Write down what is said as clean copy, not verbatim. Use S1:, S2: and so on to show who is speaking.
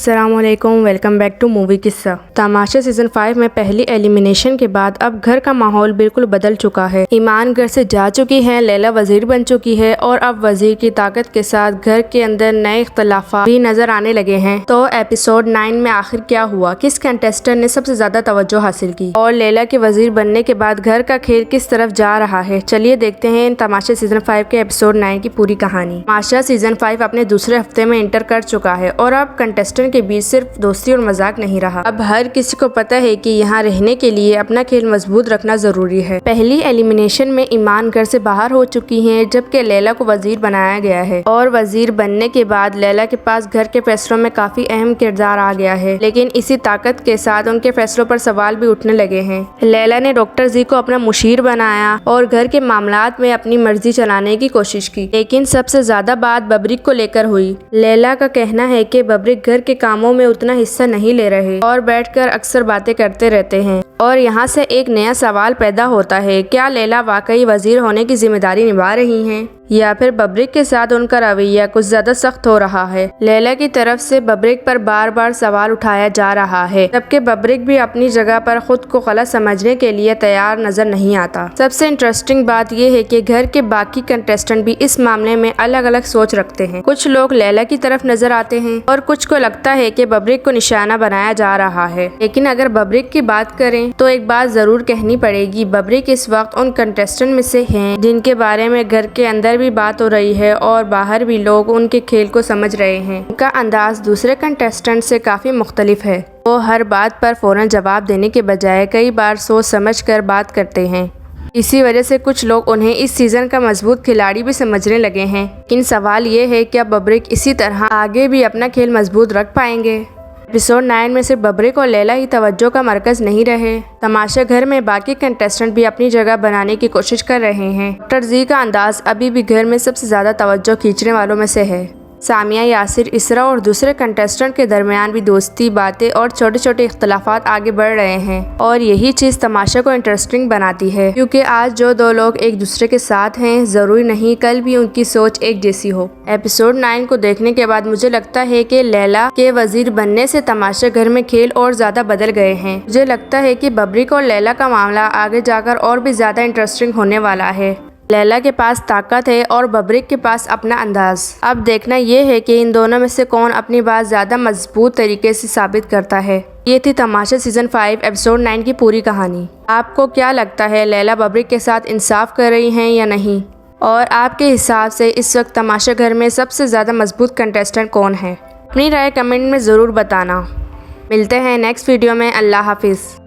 S1: अस्सलामुअलैकुम, welcome back two movie किस्सा। तमाशा season 5 में पहली एलिमिनेशन के बाद अब घर का माहौल बिल्कुल बदल चुका है। ईमान घर से जा चुकी है, लैला वजीर बन चुकी है और अब वजीर की ताकत के साथ घर के अंदर नए इख्तलाफात भी नजर आने लगे हैं। तो एपिसोड 9 में आखिर क्या हुआ, किस कंटेस्टेंट ने सबसे ज्यादा तवज्जो हासिल की और लैला के वजीर बनने के बाद घर का खेल किस तरफ जा रहा है, चलिए देखते हैं तमाशा सीजन 5 के एपिसोड 9 की पूरी कहानी। तमाशा सीजन 5 अपने दूसरे हफ्ते में एंटर कर चुका है और अब कंटेस्टेंट के बीच सिर्फ दोस्ती और मजाक नहीं रहा। अब हर किसी को पता है कि यहाँ रहने के लिए अपना खेल मजबूत रखना जरूरी है। पहली एलिमिनेशन में ईमान घर से बाहर हो चुकी हैं, जबकि लैला को वजीर बनाया गया है और वजीर बनने के बाद लैला के पास घर के फैसलों में काफी अहम किरदार आ गया है, लेकिन इसी ताकत के साथ उनके फैसलों पर सवाल भी उठने लगे हैं। लैला ने डॉक्टर जी को अपना मुशीर बनाया और घर के मामलात में अपनी मर्जी चलाने की कोशिश की, लेकिन सबसे ज्यादा बात बबरिक को लेकर हुई। लैला का कहना है कि बबरिक घर के कामों में उतना हिस्सा नहीं ले रहे और बैठकर अक्सर बातें करते रहते हैं। और यहाँ से एक नया सवाल पैदा होता है, क्या लैला वाकई वजीर होने की जिम्मेदारी निभा रही हैं या फिर बबरिक के साथ उनका रवैया कुछ ज्यादा सख्त हो रहा है। लैला की तरफ से बबरिक पर बार बार सवाल उठाया जा रहा है, जबकि बबरिक भी अपनी जगह पर खुद को गलत समझने के लिए तैयार नजर नहीं आता। सबसे इंटरेस्टिंग बात यह है कि घर के बाकी कंटेस्टेंट भी इस मामले में अलग अलग सोच रखते हैं। कुछ लोग लैला की तरफ नजर आते हैं और कुछ को लगता है कि बबरिक को निशाना बनाया जा रहा है। लेकिन अगर बबरिक की बात करें तो एक बात जरूर कहनी पड़ेगी, बबरिक इस वक्त उन कंटेस्टेंट में से हैं जिनके बारे में घर के अंदर भी बात हो रही है और बाहर भी लोग उनके खेल को समझ रहे हैं। उनका अंदाज दूसरे कंटेस्टेंट से काफी मुख्तलिफ है। वो हर बात पर फौरन जवाब देने के बजाय कई बार सोच समझ कर बात करते हैं। इसी वजह से कुछ लोग उन्हें इस सीजन का मजबूत खिलाड़ी भी समझने लगे हैं। लेकिन सवाल ये है, क्या बबरिक इसी तरह आगे भी अपना खेल मजबूत रख पाएंगे। एपिसोड 9 में सिर्फ बबरिक और लैला ही तवज्जो का मरकज नहीं रहे। तमाशा घर में बाकी कंटेस्टेंट भी अपनी जगह बनाने की कोशिश कर रहे हैं। डॉक्टर जी का अंदाज अभी भी घर में सबसे ज्यादा तवज्जो खींचने वालों में से है। सामिया, यासिर, इसरा और दूसरे कंटेस्टेंट के दरमियान भी दोस्ती, बातें और छोटे छोटे इख्तलाफात आगे बढ़ रहे हैं और यही चीज़ तमाशा को इंटरेस्टिंग बनाती है, क्योंकि आज जो दो लोग एक दूसरे के साथ हैं जरूरी नहीं कल भी उनकी सोच एक जैसी हो। एपिसोड 9 को देखने के बाद मुझे लगता है कि लैला के वजीर बनने से तमाशा घर में खेल और ज्यादा बदल गए हैं। मुझे लगता है कि बबरिक और लैला का मामला आगे जाकर और भी ज्यादा इंटरेस्टिंग होने वाला है। लैला के पास ताकत है और बबरिक के पास अपना अंदाज। अब देखना ये है कि इन दोनों में से कौन अपनी बात ज्यादा मजबूत तरीके से साबित करता है। ये थी तमाशा सीजन 5 एपिसोड 9 की पूरी कहानी। आपको क्या लगता है, लैला बबरिक के साथ इंसाफ कर रही हैं या नहीं? और आपके हिसाब से इस वक्त तमाशा घर में सबसे ज्यादा मजबूत कंटेस्टेंट कौन है? अपनी राय कमेंट में ज़रूर बताना। मिलते हैं नेक्स्ट वीडियो में। अल्लाह हाफिज़।